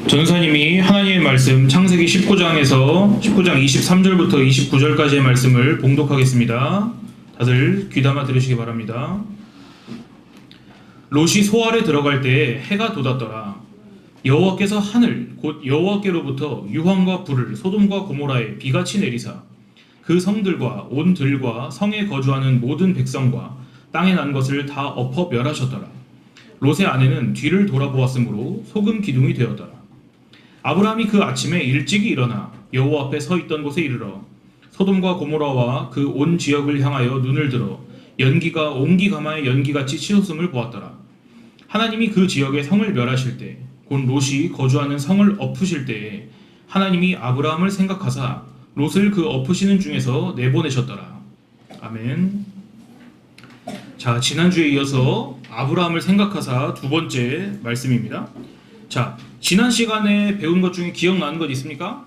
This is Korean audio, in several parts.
전사님이 하나님의 말씀 창세기 19장 23절부터 29절까지의 말씀을 봉독하겠습니다. 다들 귀담아 들으시기 바랍니다. 롯이 소알에 들어갈 때에 해가 돋았더라. 여호와께서 하늘 곧 여호와께로부터 유황과 불을 소돔과 고모라에 비같이 내리사 그 성들과 온 들과 성에 거주하는 모든 백성과 땅에 난 것을 다 엎어 멸하셨더라. 롯의 아내는 뒤를 돌아보았으므로 소금 기둥이 되었더라. 아브라함이 그 아침에 일찍이 일어나 여호와 앞에 서 있던 곳에 이르러 소돔과 고모라와 그 온 지역을 향하여 눈을 들어 연기가 옹기 가마의 연기같이 치솟음을 보았더라. 하나님이 그 지역의 성을 멸하실 때 곧 롯이 거주하는 성을 엎으실 때에 하나님이 아브라함을 생각하사 롯을 그 엎으시는 중에서 내보내셨더라. 아멘. 자, 지난주에 이어서 아브라함을 생각하사 두 번째 말씀입니다. 자, 지난 시간에 배운 것 중에 기억나는 것 있습니까?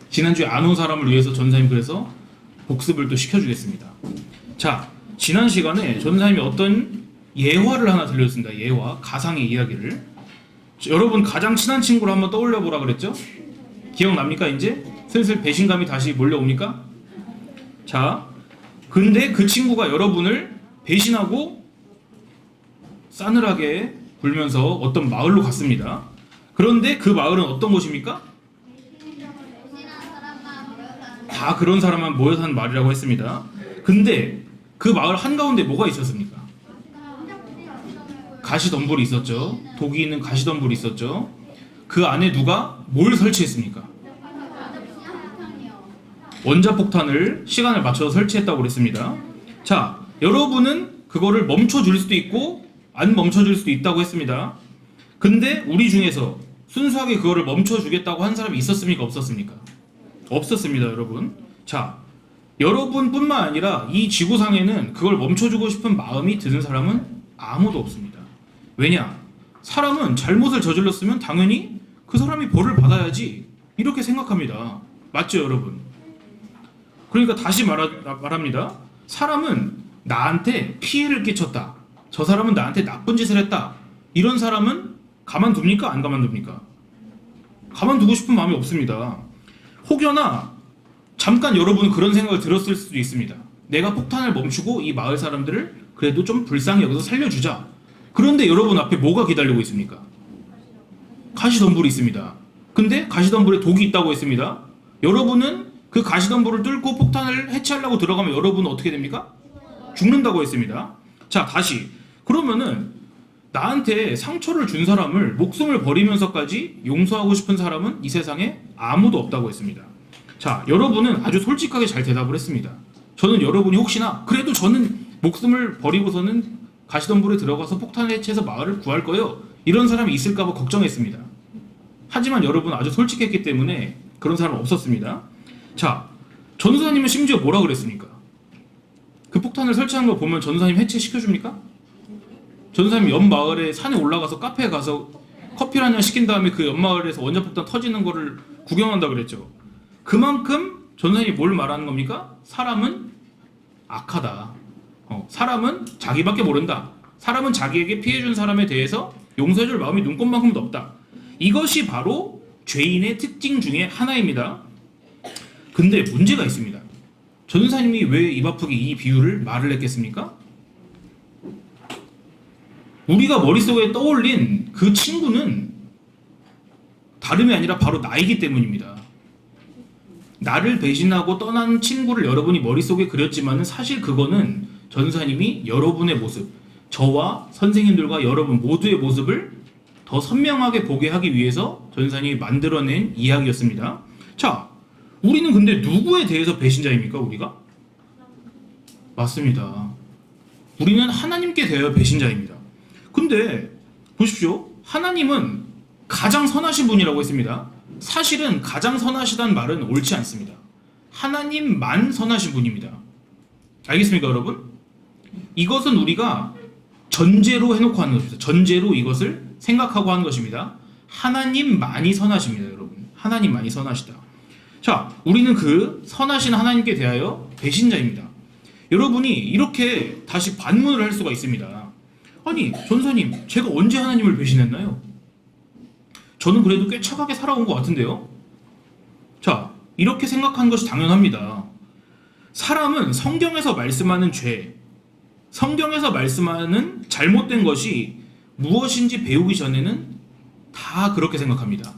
지난주에 안 온 사람을 위해서 전사님 그래서 복습을 또 시켜주겠습니다. 자, 지난 시간에 전사님이 어떤 예화를 하나 들려줬습니다. 예화, 가상의 이야기를. 여러분 가장 친한 친구를 한번 떠올려 보라 그랬죠? 기억납니까? 이제 슬슬 배신감이 다시 몰려옵니까? 자, 근데 그 친구가 여러분을 배신하고 싸늘하게 굴면서 어떤 마을로 갔습니다. 그런데 그 마을은 어떤 곳입니까? 다 그런 사람만 모여 사는 마을이라고 했습니다. 근데 그 마을 한가운데 뭐가 있었습니까? 가시덤불이 있었죠. 독이 있는 가시덤불이 있었죠. 그 안에 누가 뭘 설치했습니까? 원자폭탄을 시간을 맞춰서 설치했다고 그랬습니다. 자, 여러분은 그거를 멈춰줄 수도 있고 안 멈춰줄 수도 있다고 했습니다. 근데 우리 중에서 순수하게 그거를 멈춰주겠다고 한 사람이 있었습니까? 없었습니까? 없었습니다, 여러분. 자, 여러분뿐만 아니라 이 지구상에는 그걸 멈춰주고 싶은 마음이 드는 사람은 아무도 없습니다. 왜냐? 사람은 잘못을 저질렀으면 당연히 그 사람이 벌을 받아야지 이렇게 생각합니다. 맞죠, 여러분? 그러니까 다시 말합니다. 사람은 나한테 피해를 끼쳤다. 저 사람은 나한테 나쁜 짓을 했다. 이런 사람은 가만둡니까? 안 가만둡니까? 가만두고 싶은 마음이 없습니다. 혹여나 잠깐 여러분은 그런 생각을 들었을 수도 있습니다. 내가 폭탄을 멈추고 이 마을 사람들을 그래도 좀 불쌍히 여기서 살려주자. 그런데 여러분 앞에 뭐가 기다리고 있습니까? 가시덤불이 있습니다. 근데 가시덤불에 독이 있다고 했습니다. 여러분은 그 가시덤불을 뚫고 폭탄을 해체하려고 들어가면 여러분은 어떻게 됩니까? 죽는다고 했습니다. 자, 다시. 그러면은 나한테 상처를 준 사람을 목숨을 버리면서까지 용서하고 싶은 사람은 이 세상에 아무도 없다고 했습니다. 자, 여러분은 아주 솔직하게 잘 대답을 했습니다. 저는 여러분이 혹시나 그래도 저는 목숨을 버리고서는 가시덤불에 들어가서 폭탄을 해체해서 마을을 구할 거예요. 이런 사람이 있을까 봐 걱정했습니다. 하지만 여러분은 아주 솔직했기 때문에 그런 사람은 없었습니다. 자, 전사님은 심지어 뭐라 그랬습니까? 그 폭탄을 설치한 거 보면 전사님 해체시켜줍니까? 전사님 옆 마을에 산에 올라가서 카페에 가서 커피를 한잔 시킨 다음에 그 옆 마을에서 원자폭탄 터지는 거를 구경한다 그랬죠. 그만큼 전사님이 뭘 말하는 겁니까? 사람은 악하다. 사람은 자기밖에 모른다. 사람은 자기에게 피해준 사람에 대해서 용서해줄 마음이 눈꽃만큼도 없다. 이것이 바로 죄인의 특징 중에 하나입니다. 근데 문제가 있습니다. 전사님이 왜 입 아프게 이 비유를 말을 했겠습니까? 우리가 머릿속에 떠올린 그 친구는 다름이 아니라 바로 나이기 때문입니다. 나를 배신하고 떠난 친구를 여러분이 머릿속에 그렸지만 사실 그거는 전사님이 여러분의 모습, 저와 선생님들과 여러분 모두의 모습을 더 선명하게 보게 하기 위해서 전사님이 만들어낸 이야기였습니다. 자, 우리는 근데 누구에 대해서 배신자입니까? 우리가? 맞습니다. 우리는 하나님께 대하여 배신자입니다. 근데 보십시오. 하나님은 가장 선하신 분이라고 했습니다. 사실은 가장 선하시다는 말은 옳지 않습니다. 하나님만 선하신 분입니다. 알겠습니까, 여러분? 이것은 우리가 전제로 해놓고 하는 것입니다. 전제로 이것을 생각하고 하는 것입니다. 하나님만이 선하십니다, 여러분. 하나님만이 선하시다. 자, 우리는 그 선하신 하나님께 대하여 배신자입니다. 여러분이 이렇게 다시 반문을 할 수가 있습니다. 아니 전사님, 제가 언제 하나님을 배신했나요? 저는 그래도 꽤 착하게 살아온 것 같은데요. 자, 이렇게 생각하는 것이 당연합니다. 사람은 성경에서 말씀하는 죄, 성경에서 말씀하는 잘못된 것이 무엇인지 배우기 전에는 다 그렇게 생각합니다.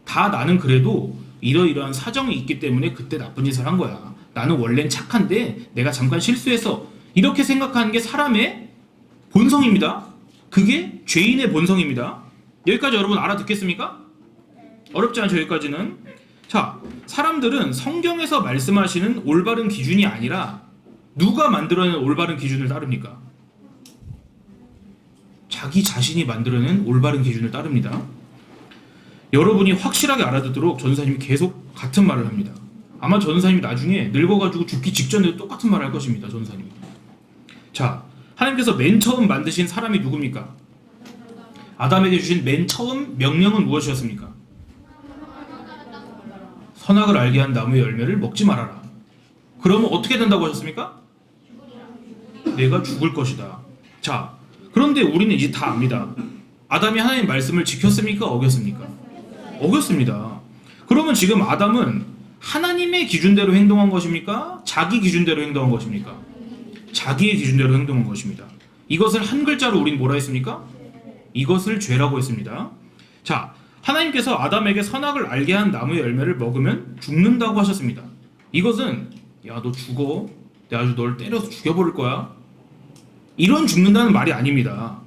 다 나는 그래도 이러이러한 사정이 있기 때문에 그때 나쁜 짓을 한 거야. 나는 원래는 착한데 내가 잠깐 실수해서, 이렇게 생각하는 게 사람의 본성입니다. 그게 죄인의 본성입니다. 여기까지 여러분 알아듣겠습니까? 어렵지 않죠, 여기까지는. 자, 사람들은 성경에서 말씀하시는 올바른 기준이 아니라 누가 만들어낸 올바른 기준을 따릅니까? 자기 자신이 만들어낸 올바른 기준을 따릅니다. 여러분이 확실하게 알아듣도록 전사님이 계속 같은 말을 합니다. 아마 전사님이 나중에 늙어가지고 죽기 직전에도 똑같은 말을 할 것입니다. 전사님이. 자, 하나님께서 맨 처음 만드신 사람이 누굽니까? 아담에게 주신 맨 처음 명령은 무엇이었습니까? 선악을 알게 한 나무의 열매를 먹지 말아라. 그러면 어떻게 된다고 하셨습니까? 내가 죽을 것이다. 자, 그런데 우리는 이제 다 압니다. 아담이 하나님 말씀을 지켰습니까? 어겼습니까? 어겼습니다. 그러면 지금 아담은 하나님의 기준대로 행동한 것입니까? 자기 기준대로 행동한 것입니까? 자기의 기준대로 행동한 것입니다. 이것을 한 글자로 우린 뭐라 했습니까? 이것을 죄라고 했습니다. 자, 하나님께서 아담에게 선악을 알게 한 나무의 열매를 먹으면 죽는다고 하셨습니다. 이것은 야, 너 죽어. 내가 아주 널 때려서 죽여버릴 거야. 이런 죽는다는 말이 아닙니다.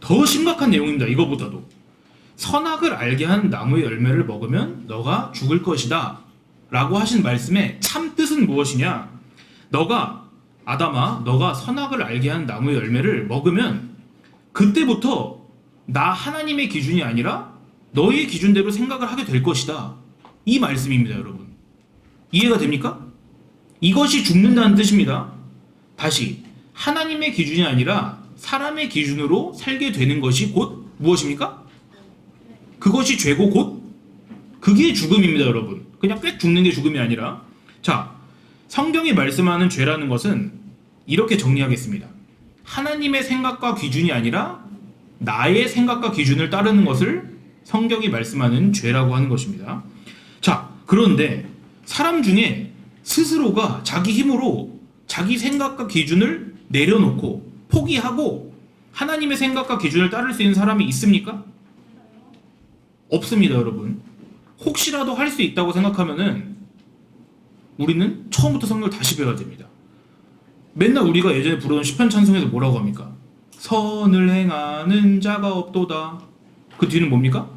더 심각한 내용입니다. 이거보다도. 선악을 알게 한 나무의 열매를 먹으면 너가 죽을 것이다 라고 하신 말씀의 참 뜻은 무엇이냐? 아담아, 너가 선악을 알게 한 나무의 열매를 먹으면 그때부터 나 하나님의 기준이 아니라 너의 기준대로 생각을 하게 될 것이다. 이 말씀입니다, 여러분. 이해가 됩니까? 이것이 죽는다는 뜻입니다. 다시, 하나님의 기준이 아니라 사람의 기준으로 살게 되는 것이 곧 무엇입니까? 그것이 죄고 곧 그게 죽음입니다, 여러분. 그냥 꽥 죽는 게 죽음이 아니라. 자, 성경이 말씀하는 죄라는 것은 이렇게 정리하겠습니다. 하나님의 생각과 기준이 아니라 나의 생각과 기준을 따르는 것을 성경이 말씀하는 죄라고 하는 것입니다. 자, 그런데 사람 중에 스스로가 자기 힘으로 자기 생각과 기준을 내려놓고 포기하고 하나님의 생각과 기준을 따를 수 있는 사람이 있습니까? 없습니다, 여러분. 혹시라도 할 수 있다고 생각하면은 우리는 처음부터 성경을 다시 배워야 됩니다. 맨날 우리가 예전에 부르던 시편 찬송에서 뭐라고 합니까? 선을 행하는 자가 없도다. 그 뒤는 뭡니까?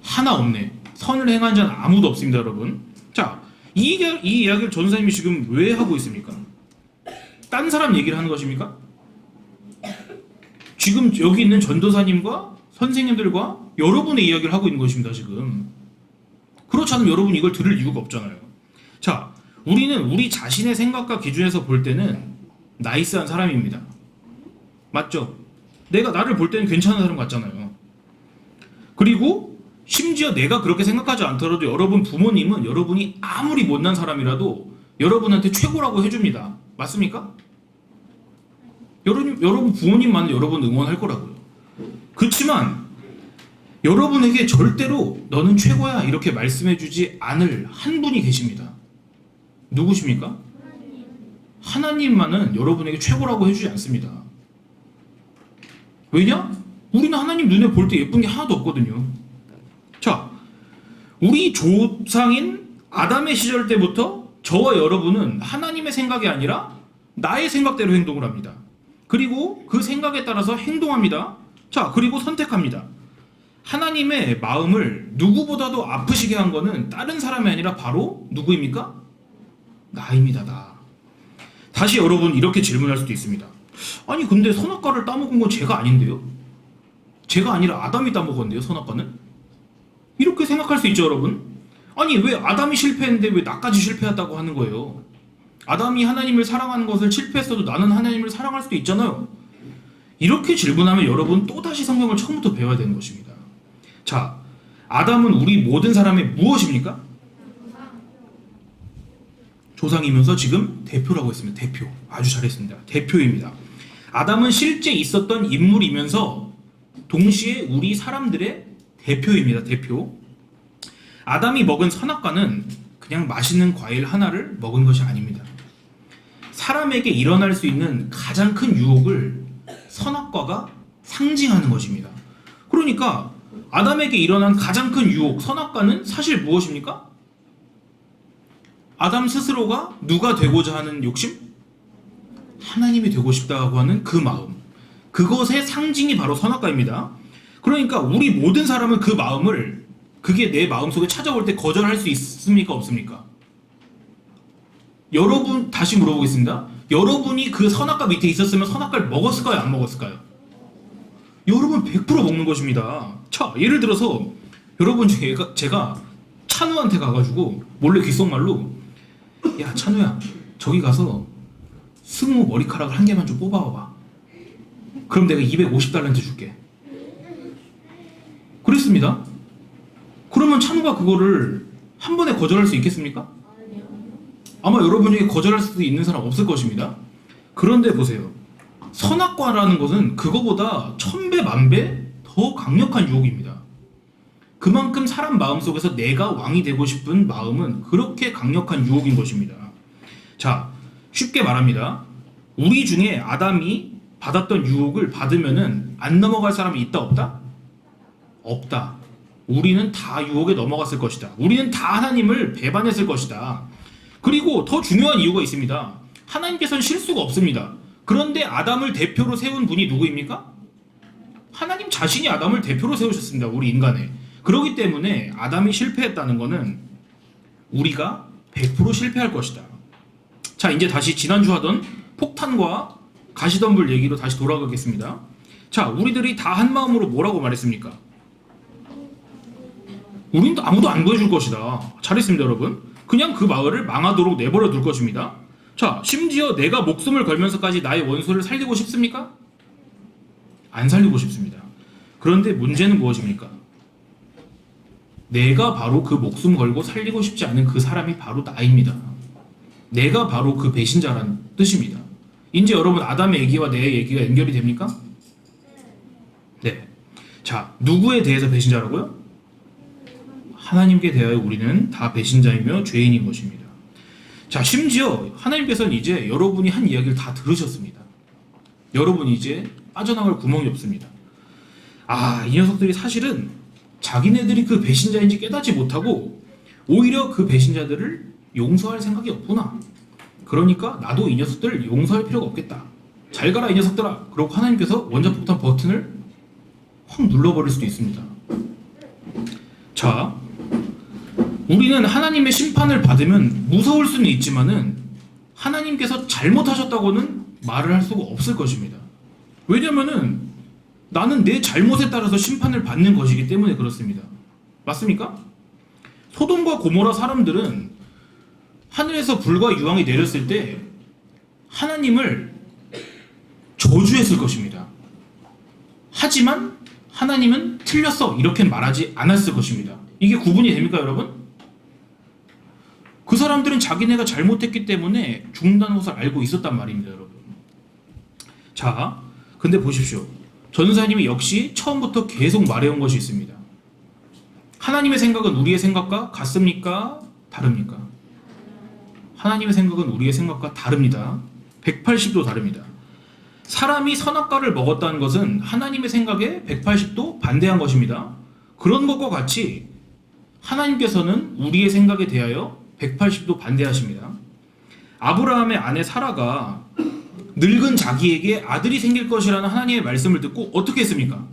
하나 없네. 선을 행하는 자는 아무도 없습니다, 여러분. 자, 이 이야기를 전사님이 지금 왜 하고 있습니까? 딴 사람 얘기를 하는 것입니까? 지금 여기 있는 전도사님과 선생님들과 여러분의 이야기를 하고 있는 것입니다, 지금. 그렇지 않으면 여러분이 이걸 들을 이유가 없잖아요. 자, 우리는 우리 자신의 생각과 기준에서 볼 때는 나이스한 사람입니다. 맞죠? 내가 나를 볼 때는 괜찮은 사람 같잖아요. 그리고 심지어 내가 그렇게 생각하지 않더라도 여러분 부모님은 여러분이 아무리 못난 사람이라도 여러분한테 최고라고 해줍니다. 맞습니까? 여러분 부모님만은 여러분 응원할 거라고요. 그렇지만 여러분에게 절대로 너는 최고야 이렇게 말씀해주지 않을 한 분이 계십니다. 누구십니까? 하나님만은 여러분에게 최고라고 해주지 않습니다. 왜냐? 우리는 하나님 눈에 볼 때 예쁜 게 하나도 없거든요. 자, 우리 조상인 아담의 시절 때부터 저와 여러분은 하나님의 생각이 아니라 나의 생각대로 행동을 합니다. 그리고 그 생각에 따라서 행동합니다. 자, 그리고 선택합니다. 하나님의 마음을 누구보다도 아프시게 한 거는 다른 사람이 아니라 바로 누구입니까? 나입니다, 나. 다시 여러분 이렇게 질문할 수도 있습니다. 아니 근데 선악과를 따먹은 건 제가 아닌데요? 제가 아니라 아담이 따먹었는데요, 선악과는? 이렇게 생각할 수 있죠, 여러분? 아니 왜 아담이 실패했는데 왜 나까지 실패했다고 하는 거예요? 아담이 하나님을 사랑하는 것을 실패했어도 나는 하나님을 사랑할 수도 있잖아요. 이렇게 질문하면 여러분 또다시 성경을 처음부터 배워야 되는 것입니다. 자, 아담은 우리 모든 사람의 무엇입니까? 조상이면서 지금 대표라고 했습니다. 대표. 아주 잘했습니다. 대표입니다. 아담은 실제 있었던 인물이면서 동시에 우리 사람들의 대표입니다. 대표. 아담이 먹은 선악과는 그냥 맛있는 과일 하나를 먹은 것이 아닙니다. 사람에게 일어날 수 있는 가장 큰 유혹을 선악과가 상징하는 것입니다. 그러니까 아담에게 일어난 가장 큰 유혹, 선악과는 사실 무엇입니까? 아담 스스로가 누가 되고자 하는 욕심? 하나님이 되고 싶다고 하는 그 마음. 그것의 상징이 바로 선악과입니다. 그러니까 우리 모든 사람은 그 마음을, 그게 내 마음속에 찾아올 때 거절할 수 있습니까? 없습니까? 여러분, 다시 물어보겠습니다. 여러분이 그 선악과 밑에 있었으면 선악과를 먹었을까요? 안 먹었을까요? 여러분 100% 먹는 것입니다. 자, 예를 들어서 여러분 중에 제가 찬우한테 가가지고 몰래 귓속말로, 야 찬우야, 저기 가서 승우 머리카락을 한 개만 좀 뽑아와봐. 그럼 내가 250달러한테 줄게. 그랬습니다. 그러면 찬우가 그거를 한 번에 거절할 수 있겠습니까? 아마 여러분 중에 거절할 수도 있는 사람 없을 것입니다. 그런데 보세요. 선악과라는 것은 그거보다 1000배, 1000배 더 강력한 유혹입니다. 그만큼 사람 마음속에서 내가 왕이 되고 싶은 마음은 그렇게 강력한 유혹인 것입니다. 자, 쉽게 말합니다. 우리 중에 아담이 받았던 유혹을 받으면은 안 넘어갈 사람이 있다 없다? 없다. 우리는 다 유혹에 넘어갔을 것이다. 우리는 다 하나님을 배반했을 것이다. 그리고 더 중요한 이유가 있습니다. 하나님께서는 실수가 없습니다. 그런데 아담을 대표로 세운 분이 누구입니까? 하나님 자신이 아담을 대표로 세우셨습니다. 우리 인간에. 그렇기 때문에 아담이 실패했다는 것은 우리가 100% 실패할 것이다. 자, 이제 다시 지난주 하던 폭탄과 가시덤불 얘기로 다시 돌아가겠습니다. 자, 우리들이 다 한 마음으로 뭐라고 말했습니까? 우린 아무도 안 구해줄 것이다. 잘했습니다, 여러분. 그냥 그 마을을 망하도록 내버려 둘 것입니다. 자, 심지어 내가 목숨을 걸면서까지 나의 원수를 살리고 싶습니까? 안 살리고 싶습니다. 그런데 문제는 무엇입니까? 내가 바로 그 목숨 걸고 살리고 싶지 않은 그 사람이 바로 나입니다. 내가 바로 그 배신자라는 뜻입니다. 이제 여러분, 아담의 얘기와 내 얘기가 연결이 됩니까? 네. 자, 누구에 대해서 배신자라고요? 하나님께 대하여 우리는 다 배신자이며 죄인인 것입니다. 자, 심지어 하나님께서는 이제 여러분이 한 이야기를 다 들으셨습니다. 여러분이 이제 빠져나갈 구멍이 없습니다. 아, 이 녀석들이 사실은 자기네들이 그 배신자인지 깨닫지 못하고 오히려 그 배신자들을 용서할 생각이 없구나. 그러니까 나도 이 녀석들을 용서할 필요가 없겠다. 잘 가라 이 녀석들아. 그러고 하나님께서 원자폭탄 버튼을 확 눌러버릴 수도 있습니다. 자, 우리는 하나님의 심판을 받으면 무서울 수는 있지만은 하나님께서 잘못하셨다고는 말을 할 수가 없을 것입니다. 왜냐면은 나는 내 잘못에 따라서 심판을 받는 것이기 때문에 그렇습니다. 맞습니까? 소돔과 고모라 사람들은 하늘에서 불과 유황이 내렸을 때 하나님을 저주했을 것입니다. 하지만 하나님은 틀렸어 이렇게 말하지 않았을 것입니다. 이게 구분이 됩니까, 여러분? 그 사람들은 자기네가 잘못했기 때문에 죽는다는 것을 알고 있었단 말입니다, 여러분. 자, 근데 보십시오. 전사님이 역시 처음부터 계속 말해온 것이 있습니다. 하나님의 생각은 우리의 생각과 같습니까? 다릅니까? 하나님의 생각은 우리의 생각과 다릅니다. 180도 다릅니다. 사람이 선악과를 먹었다는 것은 하나님의 생각에 180도 반대한 것입니다. 그런 것과 같이 하나님께서는 우리의 생각에 대하여 180도 반대하십니다. 아브라함의 아내 사라가 늙은 자기에게 아들이 생길 것이라는 하나님의 말씀을 듣고 어떻게 했습니까?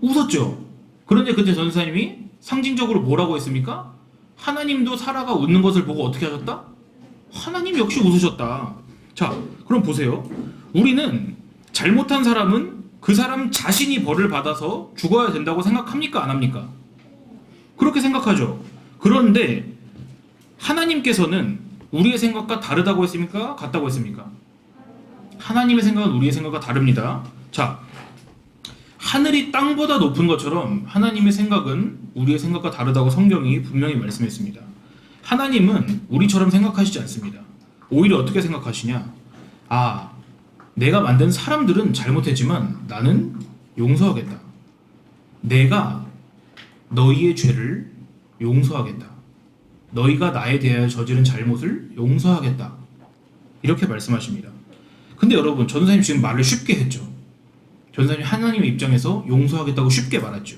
웃었죠. 그런데 그때 전사님이 상징적으로 뭐라고 했습니까? 하나님도 사라가 웃는 것을 보고 어떻게 하셨다? 하나님 역시 웃으셨다. 자, 그럼 보세요. 우리는 잘못한 사람은 그 사람 자신이 벌을 받아서 죽어야 된다고 생각합니까? 안 합니까? 그렇게 생각하죠. 그런데 하나님께서는 우리의 생각과 다르다고 했습니까? 같다고 했습니까? 하나님의 생각은 우리의 생각과 다릅니다. 자, 하늘이 땅보다 높은 것처럼 하나님의 생각은 우리의 생각과 다르다고 성경이 분명히 말씀했습니다. 하나님은 우리처럼 생각하시지 않습니다. 오히려 어떻게 생각하시냐? 아, 내가 만든 사람들은 잘못했지만 나는 용서하겠다. 내가 너희의 죄를 용서하겠다. 너희가 나에 대하여 저지른 잘못을 용서하겠다. 이렇게 말씀하십니다. 근데 여러분, 전도사님 지금 말을 쉽게 했죠. 전도사님 하나님의 입장에서 용서하겠다고 쉽게 말했죠.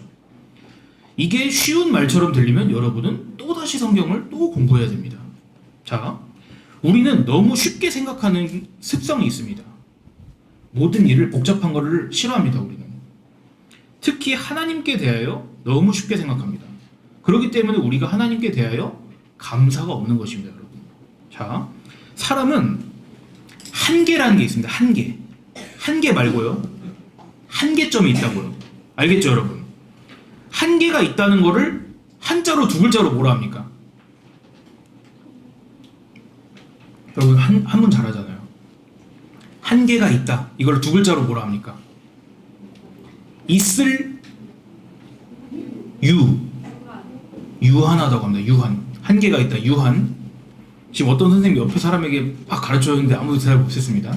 이게 쉬운 말처럼 들리면 여러분은 또다시 성경을 또 공부해야 됩니다. 자, 우리는 너무 쉽게 생각하는 습성이 있습니다. 모든 일을 복잡한 거를 싫어합니다. 우리는 특히 하나님께 대하여 너무 쉽게 생각합니다. 그렇기 때문에 우리가 하나님께 대하여 감사가 없는 것입니다. 여러분, 자, 사람은 한계라는 게 있습니다. 한계 말고요, 한계점이 있다고요. 알겠죠 여러분? 한계가 있다는 거를 한자로 두 글자로 뭐라 합니까? 여러분 한문 잘하잖아요. 한계가 있다, 이걸 두 글자로 뭐라 합니까? 있을 유한하다고 합니다. 유한. 한계가 있다, 유한. 지금 어떤 선생님이 옆에 사람에게 막 가르쳐줬는데 아무도 대답을 못했습니다.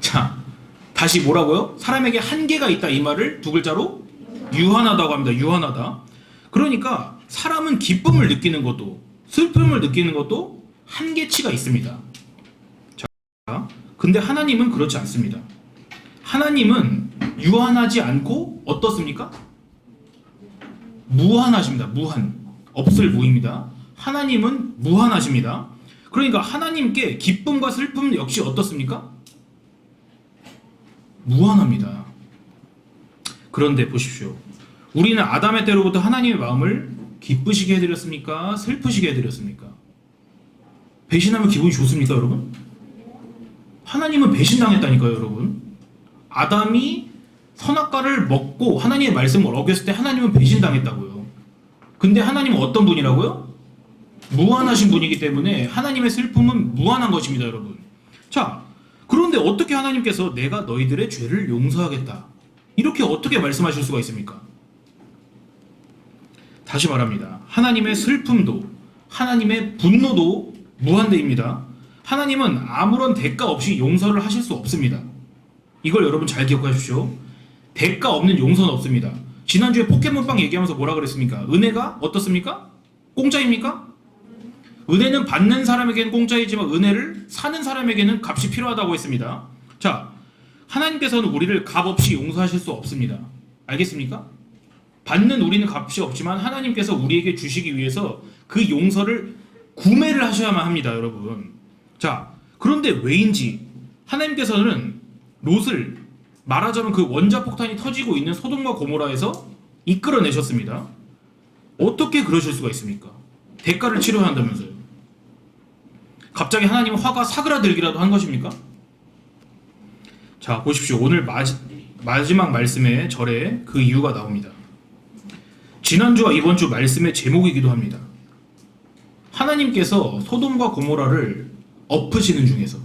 자, 다시 뭐라고요? 사람에게 한계가 있다, 이 말을 두 글자로 유한하다고 합니다. 유한하다. 그러니까 사람은 기쁨을 느끼는 것도 슬픔을 느끼는 것도 한계치가 있습니다. 자, 근데 하나님은 그렇지 않습니다. 하나님은 유한하지 않고 어떻습니까? 무한하십니다. 무한. 없을 무입니다. 하나님은 무한하십니다. 그러니까 하나님께 기쁨과 슬픔 역시 어떻습니까? 무한합니다. 그런데 보십시오. 우리는 아담의 때로부터 하나님의 마음을 기쁘시게 해드렸습니까? 슬프시게 해드렸습니까? 배신하면 기분이 좋습니까, 여러분? 하나님은 배신당했다니까요, 여러분. 아담이 선악과를 먹고 하나님의 말씀을 어겼을 때 하나님은 배신당했다고요. 근데 하나님은 어떤 분이라고요? 무한하신 분이기 때문에 하나님의 슬픔은 무한한 것입니다, 여러분. 자, 그런데 어떻게 하나님께서 내가 너희들의 죄를 용서하겠다, 이렇게 어떻게 말씀하실 수가 있습니까? 다시 말합니다. 하나님의 슬픔도 하나님의 분노도 무한대입니다. 하나님은 아무런 대가 없이 용서를 하실 수 없습니다. 이걸 여러분 잘 기억하십시오. 대가 없는 용서는 없습니다. 지난주에 포켓몬빵 얘기하면서 뭐라 그랬습니까? 은혜가 어떻습니까? 공짜입니까? 은혜는 받는 사람에게는 공짜이지만 은혜를 사는 사람에게는 값이 필요하다고 했습니다. 자, 하나님께서는 우리를 값 없이 용서하실 수 없습니다. 알겠습니까? 받는 우리는 값이 없지만 하나님께서 우리에게 주시기 위해서 그 용서를 구매를 하셔야만 합니다, 여러분. 자, 그런데 왜인지 하나님께서는 롯을 말하자면 그 원자폭탄이 터지고 있는 소돔과 고모라에서 이끌어내셨습니다. 어떻게 그러실 수가 있습니까? 대가를 치러야 한다면서요. 갑자기 하나님은 화가 사그라들기라도 한 것입니까? 자, 보십시오. 오늘 마지막 말씀의 절에 그 이유가 나옵니다. 지난주와 이번주 말씀의 제목이기도 합니다. 하나님께서 소돔과 고모라를 엎으시는 중에서,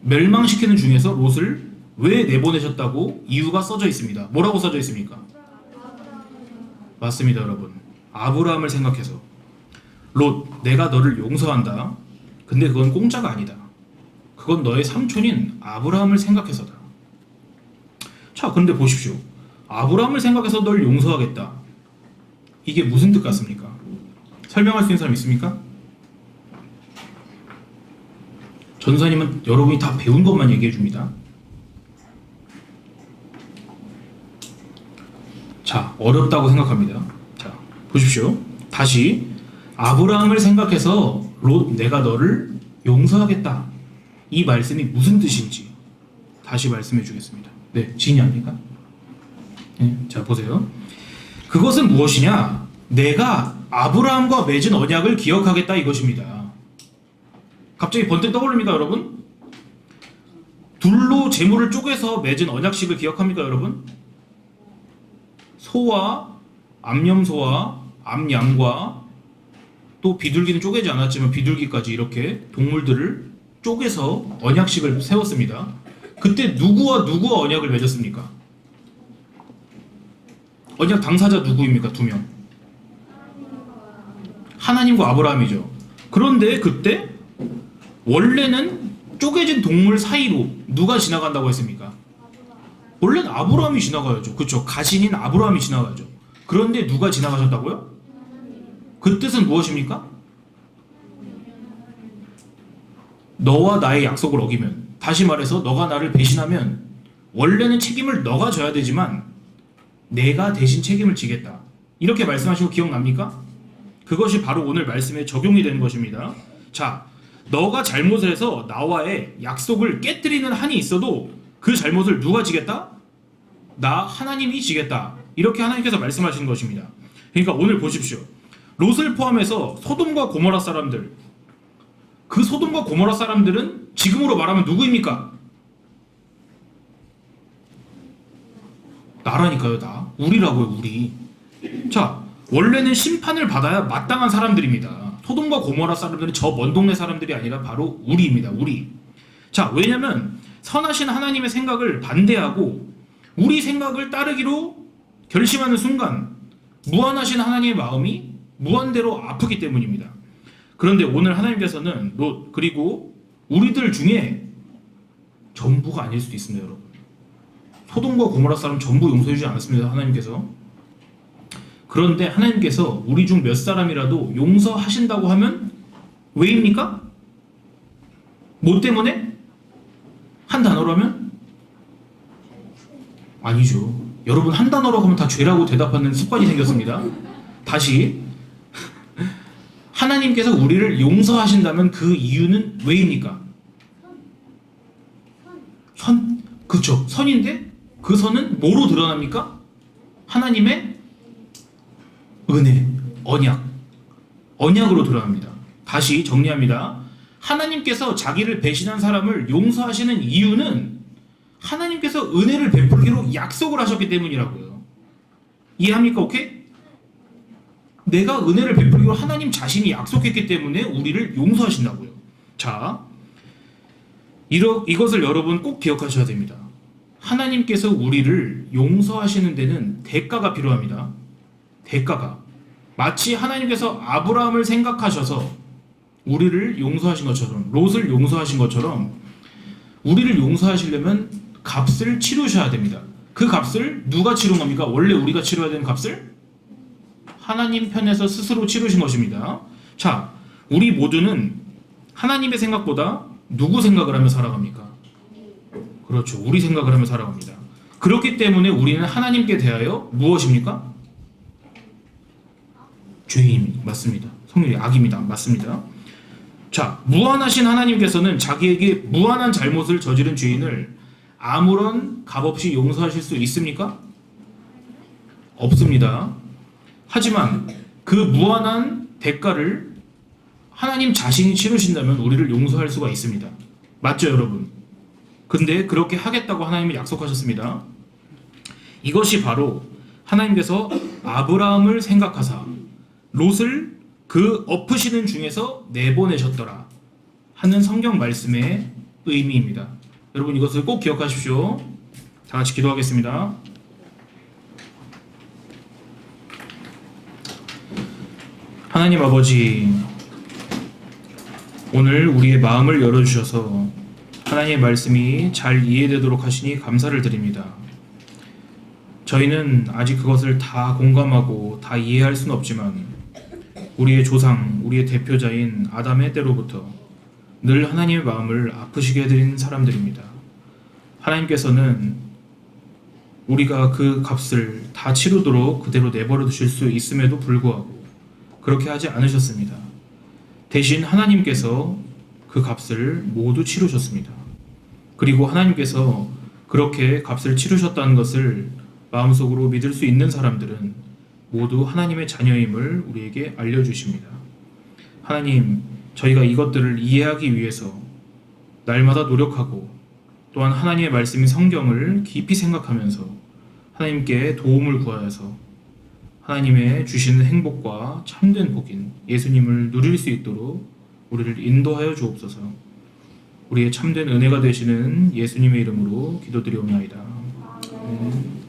멸망시키는 중에서 롯을 왜 내보내셨다고 이유가 써져 있습니다. 뭐라고 써져 있습니까? 맞습니다, 여러분. 아브라함을 생각해서. 롯, 내가 너를 용서한다. 근데 그건 공짜가 아니다. 그건 너의 삼촌인 아브라함을 생각해서다. 자, 그런데 보십시오. 아브라함을 생각해서 널 용서하겠다. 이게 무슨 뜻 같습니까? 설명할 수 있는 사람 있습니까? 전사님은 여러분이 다 배운 것만 얘기해 줍니다. 자, 어렵다고 생각합니다. 자, 보십시오. 다시 아브라함을 생각해서 롯, 내가 너를 용서하겠다. 이 말씀이 무슨 뜻인지 다시 말씀해 주겠습니다. 네, 지인이 아닙니까? 네, 자, 보세요. 그것은 무엇이냐? 내가 아브라함과 맺은 언약을 기억하겠다, 이것입니다. 갑자기 번뜩 떠오릅니까, 여러분? 둘로 재물을 쪼개서 맺은 언약식을 기억합니까, 여러분? 소와 암염소와 암양과 또 비둘기는 쪼개지 않았지만 비둘기까지 이렇게 동물들을 쪼개서 언약식을 세웠습니다. 그때 누구와 누구와 언약을 맺었습니까? 언약 당사자 누구입니까? 두 명. 하나님과 아브라함이죠. 그런데 그때 원래는 쪼개진 동물 사이로 누가 지나간다고 했습니까? 원래는 아브라함이 지나가야죠. 그렇죠. 가신인 아브라함이 지나가야죠. 그런데 누가 지나가셨다고요? 그 뜻은 무엇입니까? 너와 나의 약속을 어기면, 다시 말해서 너가 나를 배신하면 원래는 책임을 너가 져야 되지만 내가 대신 책임을 지겠다. 이렇게 말씀하신 거 기억납니까? 그것이 바로 오늘 말씀에 적용이 되는 것입니다. 자, 너가 잘못을 해서 나와의 약속을 깨뜨리는 한이 있어도 그 잘못을 누가 지겠다? 나 하나님이 지겠다. 이렇게 하나님께서 말씀하시는 것입니다. 그러니까 오늘 보십시오. 롯을 포함해서 소돔과 고모라 사람들, 그 소돔과 고모라 사람들은 지금으로 말하면 누구입니까? 나라니까요. 나. 우리라고요. 우리. 자, 원래는 심판을 받아야 마땅한 사람들입니다. 소돔과 고모라 사람들은 저 먼 동네 사람들이 아니라 바로 우리입니다. 우리. 자, 왜냐면 선하신 하나님의 생각을 반대하고 우리 생각을 따르기로 결심하는 순간 무한하신 하나님의 마음이 무한대로 아프기 때문입니다. 그런데 오늘 하나님께서는 롯 그리고 우리들 중에 전부가 아닐 수도 있습니다. 여러분, 소돔과 고모라 사람 전부 용서해 주지 않았습니다. 하나님께서. 그런데 하나님께서 우리 중 몇 사람이라도 용서하신다고 하면 왜입니까? 뭐 때문에? 한 단어로 하면? 아니죠. 여러분, 한 단어로 하면 다 죄라고 대답하는 습관이 생겼습니다. 다시, 하나님께서 우리를 용서하신다면 그 이유는 왜입니까? 선, 그쵸. 선인데 그 선은 뭐로 드러납니까? 하나님의 은혜, 언약으로 드러납니다. 다시 정리합니다. 하나님께서 자기를 배신한 사람을 용서하시는 이유는 하나님께서 은혜를 베풀기로 약속을 하셨기 때문이라고요. 이해합니까? 오케이? 내가 은혜를 베풀기로 하나님 자신이 약속했기 때문에 우리를 용서하신다고요. 자, 이것을 여러분 꼭 기억하셔야 됩니다. 하나님께서 우리를 용서하시는 데는 대가가 필요합니다. 대가가. 마치 하나님께서 아브라함을 생각하셔서 우리를 용서하신 것처럼, 롯을 용서하신 것처럼 우리를 용서하시려면 값을 치르셔야 됩니다. 그 값을 누가 치른 겁니까? 원래 우리가 치러야 되는 값을 하나님 편에서 스스로 치르신 것입니다. 자, 우리 모두는 하나님의 생각보다 누구 생각을 하며 살아갑니까? 그렇죠. 우리 생각을 하며 살아갑니다. 그렇기 때문에 우리는 하나님께 대하여 무엇입니까? 죄인 맞습니다. 성령이 악입니다. 맞습니다. 자, 무한하신 하나님께서는 자기에게 무한한 잘못을 저지른 죄인을 아무런 값없이 용서하실 수 있습니까? 없습니다. 하지만 그 무한한 대가를 하나님 자신이 치르신다면 우리를 용서할 수가 있습니다. 맞죠, 여러분? 근데 그렇게 하겠다고 하나님이 약속하셨습니다. 이것이 바로 하나님께서 아브라함을 생각하사 롯을 그 엎으시는 중에서 내보내셨더라 하는 성경 말씀의 의미입니다. 여러분, 이것을 꼭 기억하십시오. 다 같이 기도하겠습니다. 하나님 아버지, 오늘 우리의 마음을 열어주셔서 하나님의 말씀이 잘 이해되도록 하시니 감사를 드립니다. 저희는 아직 그것을 다 공감하고 다 이해할 수는 없지만 우리의 조상, 우리의 대표자인 아담의 때로부터 늘 하나님의 마음을 아프시게 해드린 사람들입니다. 하나님께서는 우리가 그 값을 다 치르도록 그대로 내버려 두실 수 있음에도 불구하고 그렇게 하지 않으셨습니다. 대신 하나님께서 그 값을 모두 치르셨습니다. 그리고 하나님께서 그렇게 값을 치르셨다는 것을 마음속으로 믿을 수 있는 사람들은 모두 하나님의 자녀임을 우리에게 알려주십니다. 하나님, 저희가 이것들을 이해하기 위해서 날마다 노력하고 또한 하나님의 말씀인 성경을 깊이 생각하면서 하나님께 도움을 구하여서 하나님의 주시는 행복과 참된 복인 예수님을 누릴 수 있도록 우리를 인도하여 주옵소서. 우리의 참된 은혜가 되시는 예수님의 이름으로 기도드리옵나이다. 아멘.